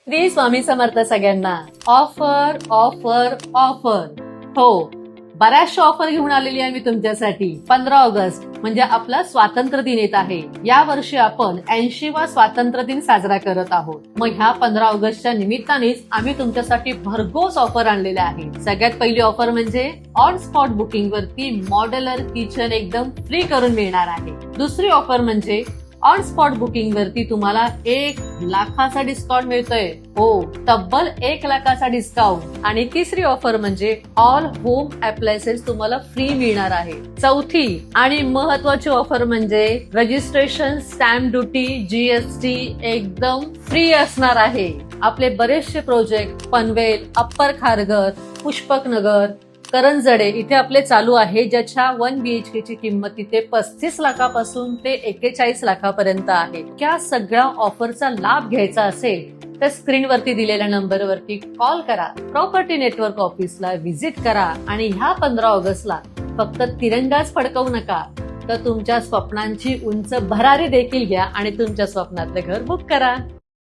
श्री स्वामी समर्थ सगळ्यांना. Offer offer offer. हो, बऱ्याचशा ऑफर घेऊन आलेली आहे मी तुमच्यासाठी. 15 ऑगस्ट म्हणजे आपला स्वातंत्र्य दिन येत आहे. या वर्षी आपण 80वा स्वातंत्र्य दिन साजरा करत आहोत. मग ह्या 15 ऑगस्टच्या निमित्तानेच आम्ही तुमच्यासाठी भरघोस ऑफर आणलेल्या आहेत. सगळ्यात पहिली ऑफर म्हणजे ऑन स्पॉट बुकिंग वरती मॉड्युलर किचन एकदम फ्री करून मिळणार आहे. दुसरी ऑफर म्हणजे ऑन स्पॉट बुकिंग वरती तुम्हाला 1 लाखाचा डिस्काउंट मिळतोय. हो, तब्बल 1 लाखाचा डिस्काउंट. आणि तिसरी ऑफर म्हणजे ऑल होम अप्लायन्सेस तुम्हाला फ्री मिळणार आहे. चौथी आणि महत्वाची ऑफर म्हणजे रजिस्ट्रेशन, स्टॅम्प ड्युटी, जीएसटी एकदम फ्री असणार आहे. आपले बरेचसे प्रोजेक्ट पनवेल, अप्पर खारघर, पुष्पकनगर, करंजडे इथे आपले चालू आहे, ज्याच्या 1 BHK ची किंमत तिथे 35 लाखापासून ते 41 लाखापर्यंत आहे. त्या सगळ्या ऑफरचा लाभ घ्यायचा असेल तर स्क्रीनवरती दिलेल्या नंबरवरती कॉल करा, प्रॉपर्टी नेटवर्क ऑफिसला व्हिजिट करा आणि ह्या 15 ऑगस्टला फक्त तिरंगाच फडकवू नका, तर तुमच्या स्वप्नांची उंच भरारी देखील घ्या आणि तुमच्या स्वप्नातलं घर बुक करा.